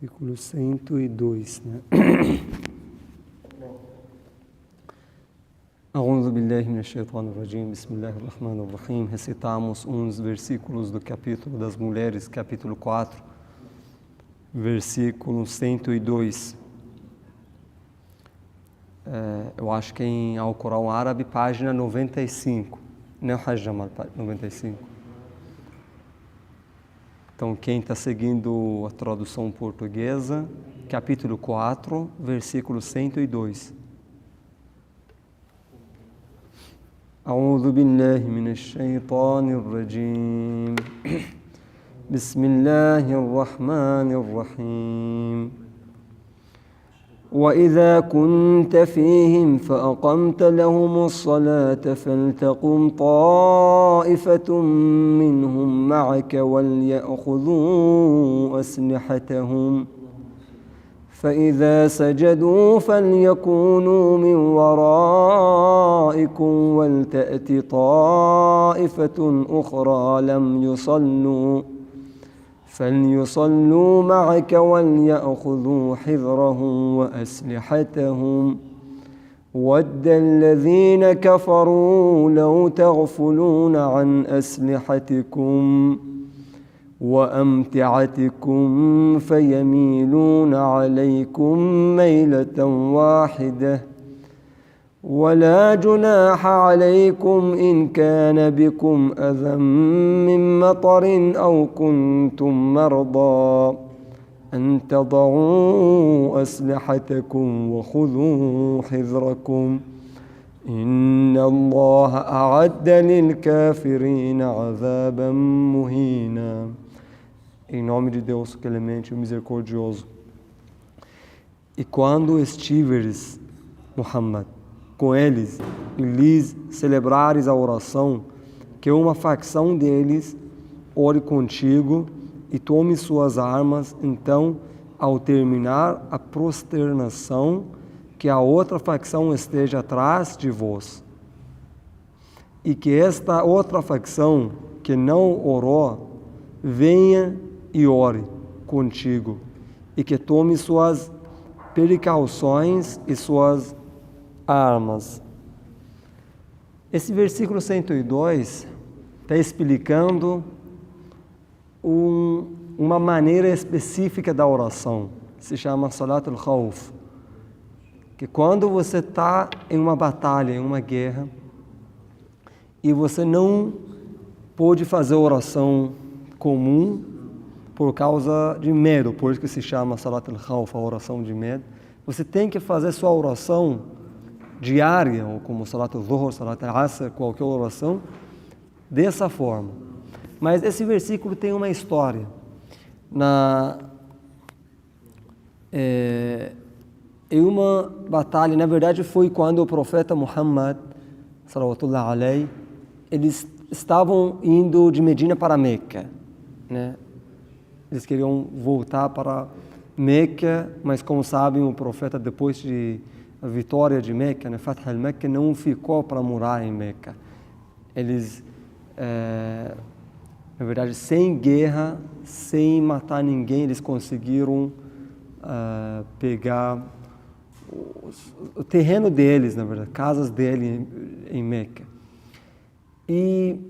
versículo 102, né? A'udhu billahi minash shaitanir rajim, bismillahir rahmanir rahim. Recitamos uns versículos do capítulo das mulheres, capítulo 4, versículo 102. Eu acho que é em Alcorão Árabe, página 95. Não é o Hajj Jamal, 95. Então, quem está seguindo a tradução portuguesa, capítulo 4, versículo 102. A'udhu billahi minash shaitanir rajim. Bismillahir rahmanir rahim. وإذا كنت فيهم فأقمت لهم الصلاة فلتقم طائفة منهم معك وليأخذوا أسلحتهم فإذا سجدوا فليكونوا من ورائكم ولتأت طائفة أخرى لم يصلوا فليصلوا معك وليأخذوا حذرهم وأسلحتهم ود الذين كفروا لو تغفلون عن أسلحتكم وأمتعتكم فيميلون عليكم ميلة واحدة ولا جناح عليكم إن كان بكم أذى من مطر أو كنتم مرضى أن تضعوا أسلحتكم وخذوا حذركم إن الله أعد للكافرين عذابا مهينا. Em nome de Deus, clemente e misericordioso. E quando estiveres, Muhammad, com eles, e lhes celebrares a oração, que uma facção deles ore contigo e tome suas armas, então, ao terminar a prosternação, que a outra facção esteja atrás de vós. E que esta outra facção, que não orou, venha e ore contigo, e que tome suas precauções e suas armas. Esse versículo 102 está explicando uma maneira específica da oração, se chama Salat al-Khawf, que quando você está em uma batalha, em uma guerra, e você não pode fazer oração comum por causa de medo, por isso que se chama Salat al-Khawf, a oração de medo, você tem que fazer sua oração diária, ou como Salat al-Zuhr, Salat al-Asr, qualquer oração, dessa forma. Mas esse versículo tem uma história. Em uma batalha, na verdade foi quando o profeta Muhammad, sallallahu alaihi, eles estavam indo de Medina para Meca, né? Eles queriam voltar para Meca, mas como sabem, o profeta, depois de a vitória de Meca, né, Fath al-Meca, não ficou para morar em Meca. Eles, na verdade, sem guerra, sem matar ninguém, eles conseguiram pegar o terreno deles, na verdade, casas dele em Meca. E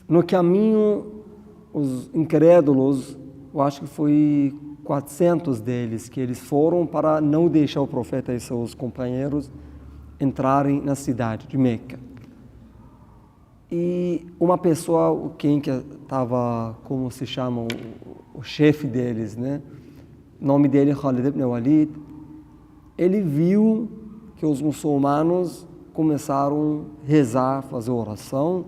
no caminho, os incrédulos, eu acho que foi 400 deles, que eles foram para não deixar o profeta e seus companheiros entrarem na cidade de Meca. E uma pessoa, quem que estava, como se chama, o chefe deles, né? O nome dele, Khalid ibn Walid, ele viu que os muçulmanos começaram a rezar, fazer oração.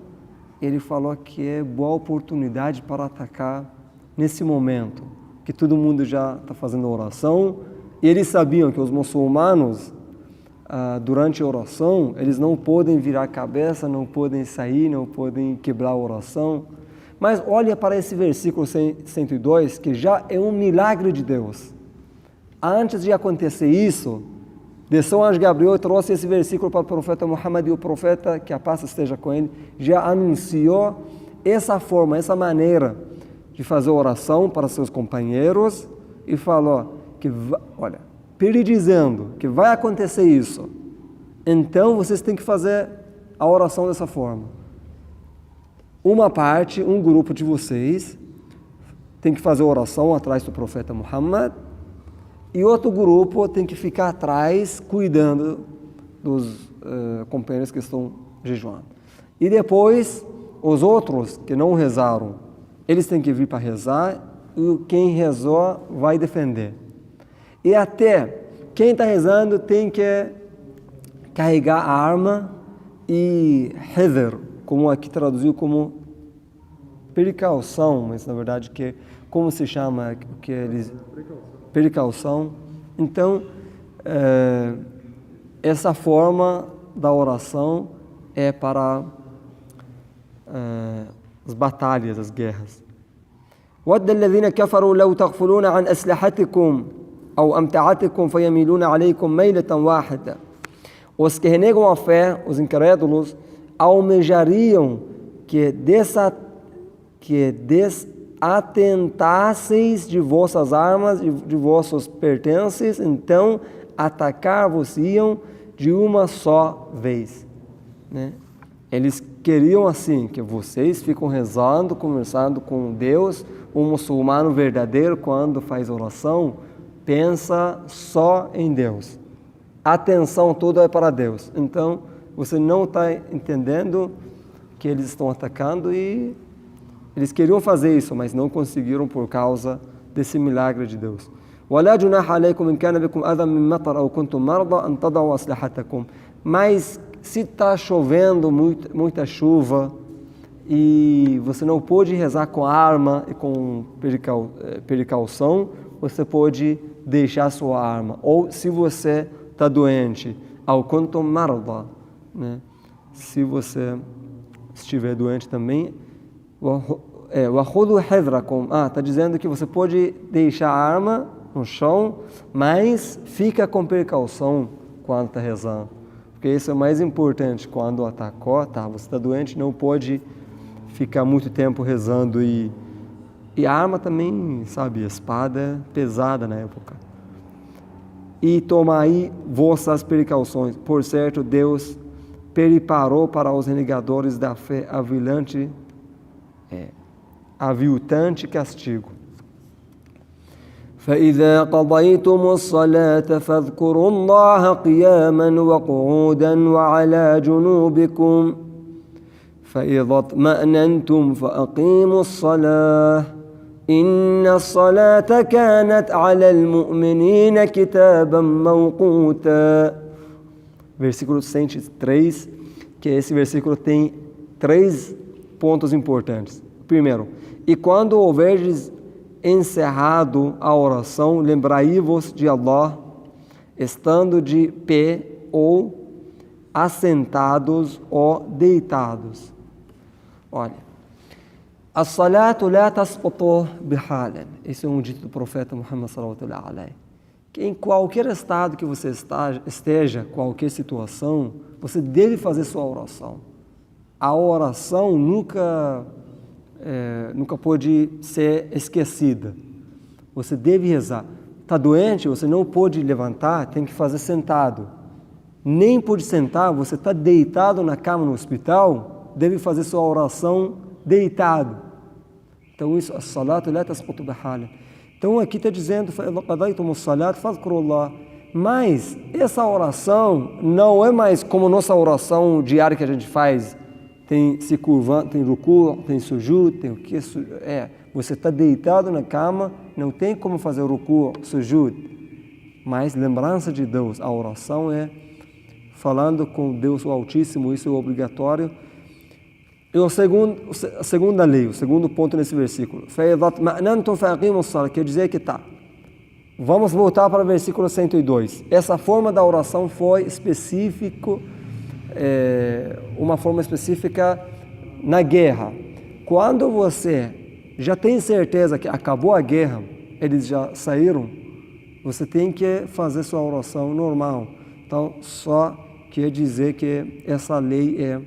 Ele falou que é boa oportunidade para atacar nesse momento, que todo mundo já está fazendo oração, e eles sabiam que os muçulmanos, durante a oração, eles não podem virar a cabeça, não podem sair, não podem quebrar a oração. Mas olha para esse versículo 102, que já é um milagre de Deus. Antes de acontecer isso, desceu o anjo Gabriel e trouxe esse versículo para o profeta Muhammad, e o profeta, que a paz esteja com ele, já anunciou essa forma, essa maneira de fazer oração para seus companheiros, e falou: olha, predizendo que vai acontecer isso, então vocês têm que fazer a oração dessa forma. Uma parte, um grupo de vocês, tem que fazer a oração atrás do profeta Muhammad, e outro grupo tem que ficar atrás, cuidando dos companheiros que estão jejuando. E depois, os outros que não rezaram, eles têm que vir para rezar, e quem rezou vai defender. E até quem está rezando tem que carregar a arma e hedr, como aqui traduziu como precaução, mas na verdade como se chama que eles precaução. Então essa forma da oração é para as batalhas, as guerras. وَدَّ الَّذِينَ كَفَرُوا لَوْ تَغْفُلُونَ عَنْ أَسْلِحَتِكُمْ أَوْ أَمْتَعَتِكُمْ فَيَمِيلُونَ عَلَيْكُمْ مَيْلَةً وَاحِدَةً. Os que renegam a fé, os incrédulos, almejariam que desatentasseis de vossas armas e de vossos pertences, então atacar-vos-iam de uma só vez. Né? Eles queriam assim, que vocês ficam rezando, conversando com Deus. Um muçulmano verdadeiro, quando faz oração, pensa só em Deus. A atenção toda é para Deus. Então, você não está entendendo que eles estão atacando, e eles queriam fazer isso, mas não conseguiram por causa desse milagre de Deus. وَلَا جُنَاحَ عَلَيْكُمْ إِنْ كَانَ بِكُمْ أَذًى مِّن مَطَرٍ أَوْ كُنْتُمْ مَرْضَىٰ أَن تَضَعُوا أَسْلِحَتَكُمْ. Mas se está chovendo muita chuva e você não pôde rezar com arma e com precaução, você pode deixar sua arma. Ou se você está doente, ao kuntum marda, né? Se você estiver doente também, está dizendo que você pode deixar a arma no chão, mas fica com precaução quando está rezando. Porque isso é o mais importante. Quando atacou, você está doente, não pode ficar muito tempo rezando. E a arma também, sabe, a espada é pesada na época. E tomai vossas precauções. Por certo, Deus preparou para os renegadores da fé aviltante castigo. فإذا قضيتم الصلاة فاذكروا الله قياما وقعودا وعلى جنوبكم فإذا اطمأننتم فأقيموا الصلاة إن الصلاة كانت على المؤمنين كتابا موقوتا. Versículo 103, que esse versículo tem 3 pontos importantes. Primeiro, e quando houverdes encerrado a oração, lembrai-vos de Allah, estando de pé ou assentados ou deitados. Olha, as-salatu la tasqutu bihalan. Esse é um dito do profeta Muhammad sallallahu alaihi. Que em qualquer estado que você esteja, qualquer situação, você deve fazer sua oração. A oração nunca pode ser esquecida. Você deve rezar. Está doente, você não pode levantar, tem que fazer sentado. Nem pode sentar, você está deitado na cama no hospital, deve fazer sua oração deitado. Então isso, as-salatu la tasqutu bihalan. Então aqui está dizendo, mas essa oração não é mais como nossa oração diária que a gente faz. Tem se curvando, tem ruku, tem sujud, tem o que? Você está deitado na cama, não tem como fazer ruku, sujud. Mas lembrança de Deus, a oração é falando com Deus o Altíssimo, isso é obrigatório. E a segunda lei, o segundo ponto nesse versículo, quer dizer que vamos voltar para o versículo 102. Essa forma da oração foi específico, uma forma específica na guerra. Quando você já tem certeza que acabou a guerra, eles já saíram, você tem que fazer sua oração normal. Então, só quer dizer que essa lei é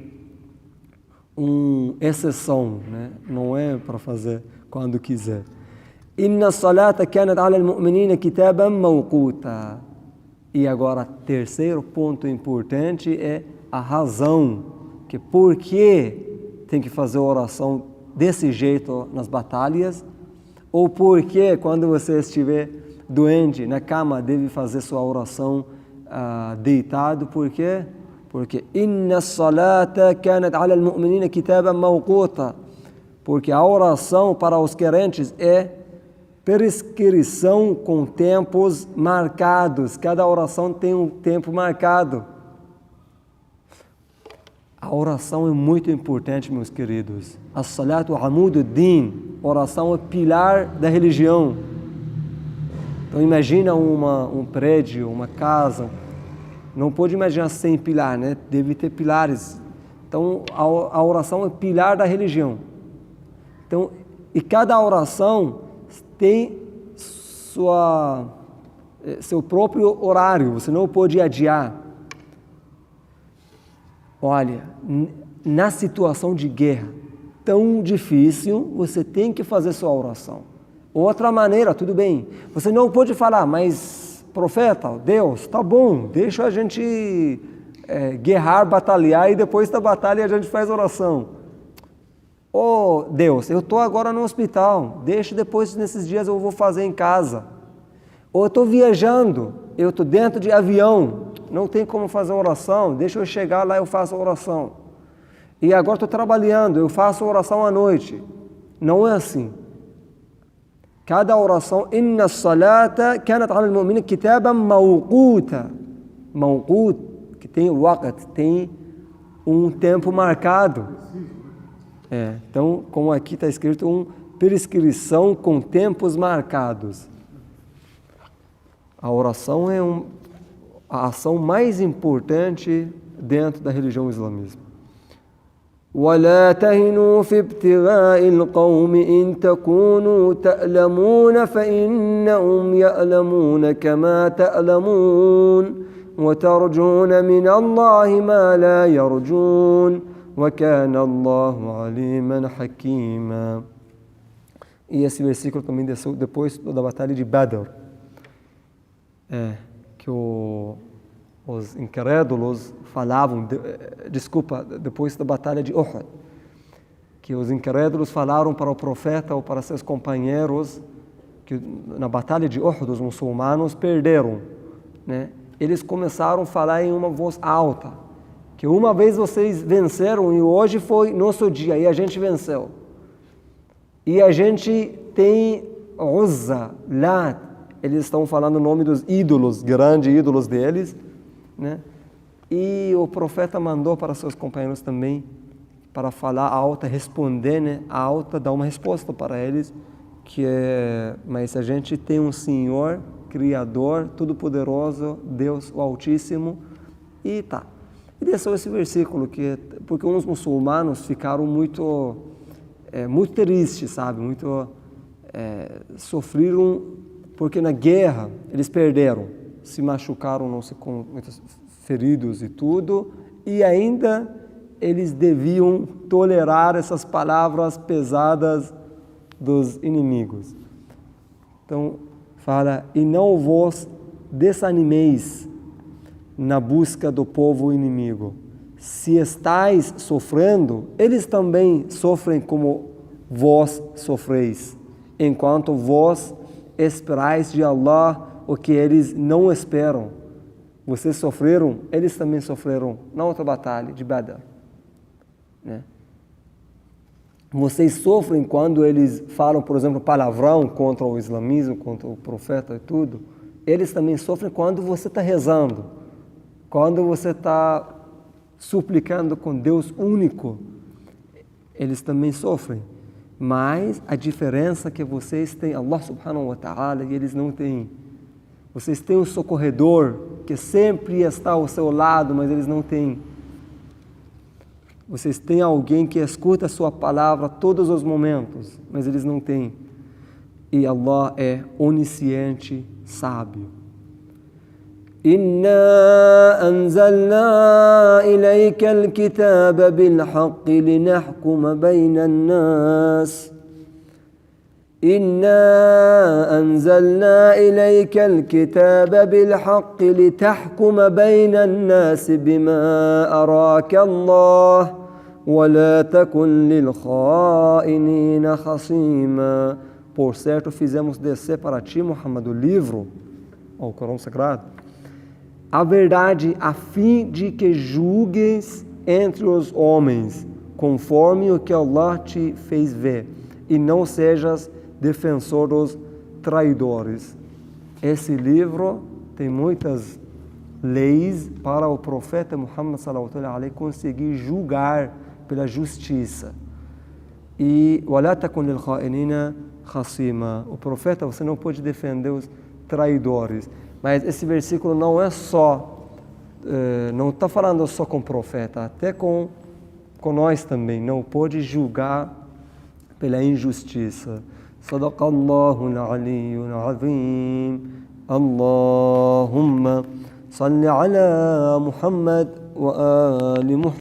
uma exceção, né? Não é para fazer quando quiser. Inna salata kanat ala al-mu'minina kitaban mawquta. E agora, terceiro ponto importante é a razão, que por que tem que fazer oração desse jeito nas batalhas, ou por que quando você estiver doente na cama deve fazer sua oração deitado. Por quê? Porque inna salata kanat ala al-mu'minina kitaban mawquta. Porque a oração para os crentes é prescrição com tempos marcados. Cada oração tem um tempo marcado. A oração é muito importante, meus queridos. As-salatu amududdin. Oração é pilar da religião. Então imagina um prédio, uma casa. Não pode imaginar sem pilar, né? Deve ter pilares. Então a oração é pilar da religião. Então, e cada oração tem seu próprio horário, você não pode adiar. Olha, na situação de guerra tão difícil, você tem que fazer sua oração. Outra maneira, tudo bem, você não pode falar, mas profeta, Deus, tá bom, deixa a gente guerrar, batalhar e depois da batalha a gente faz oração. Oh, Deus, eu estou agora no hospital, deixa depois nesses dias eu vou fazer em casa. Ou eu estou viajando, eu estou dentro de avião, não tem como fazer oração, deixa eu chegar lá e eu faço oração. E agora estou trabalhando, eu faço oração à noite. Não é assim. Cada oração, inna salata kanat ala al-mu'minin kitaban mawquta. Mawqut, que tem waqt, tem um tempo marcado. Então, como aqui está escrito, prescrição com tempos marcados. A oração é a ação mais importante dentro da religião islamismo. وَلَا تَهِنُوا فِي ابْتِغَاءِ الْقَوْمِ إِن تَكُونُوا تَأْلَمُونَ فَإِنَّهُمْ يَأْلَمُونَ كَمَا تَأْلَمُونَ وَتَرْجُونَ مِنَ اللَّهِ مَا لَا يَرْجُونَ وَكَانَ اللَّهُ عَلِيمًا حَكِيمًا. E esse versículo também desceu depois da batalha de Badr. Que os incrédulos falavam, depois da batalha de Uhud, que os incrédulos falaram para o profeta ou para seus companheiros que na batalha de Uhud os muçulmanos perderam, né? Eles começaram a falar em uma voz alta, que uma vez vocês venceram e hoje foi nosso dia e a gente venceu. E a gente tem Uzza, Lat, eles estão falando o nome dos ídolos, grandes ídolos deles, né? E o profeta mandou para seus companheiros também para falar alta, responder, né? A alta dá uma resposta para eles, mas a gente tem um Senhor, Criador, Todo-Poderoso, Deus o Altíssimo, e tá. E desceu esse versículo, porque uns muçulmanos ficaram muito tristes, sabe? Sofreram, porque na guerra eles perderam, se machucaram, não sei, com muitos feridos e tudo, e ainda eles deviam tolerar essas palavras pesadas dos inimigos. Então, fala, e não vos desanimeis na busca do povo inimigo. Se estáis sofrendo, eles também sofrem como vós sofreis, enquanto vós esperais de Allah o que eles não esperam. Vocês sofreram, eles também sofreram na outra batalha de Badr, né? Vocês sofrem quando eles falam, por exemplo, palavrão contra o islamismo, contra o profeta e tudo. Eles também sofrem quando você está rezando, quando você está suplicando com Deus único. Eles também sofrem. Mas a diferença é que vocês têm Allah subhanahu wa ta'ala e eles não têm. Vocês têm um socorredor que sempre está ao seu lado, mas eles não têm. Vocês têm alguém que escuta a sua palavra a todos os momentos, mas eles não têm. E Allah é onisciente, sábio. Inna anzalna ilayka al-kitaba bil-haqqi linahkuma bayna an-nas. إنا أنزلنا إليك الكتاب بالحق لتحكم بين الناس بما أراك الله ولا تكن للخائنين خصيما. Por certo, fizemos descer para ti, Muhammad, o livro, o Corão Sagrado, a verdade a fim de que julgues entre os homens, conforme o que Allah te fez ver, e não sejas defensor dos traidores. Esse livro tem muitas leis para o profeta Muhammad sallallahu alaihi conseguir julgar pela justiça. E وَلَا تَكُنْ لِلْخَائِنِينَ خَصِيمًا. O profeta, você não pode defender os traidores. Mas esse versículo não é só, não está falando só com o profeta, até com nós também. Não pode julgar pela injustiça. صدق الله العلي العظيم. اللهم صل على محمد وآل محمد.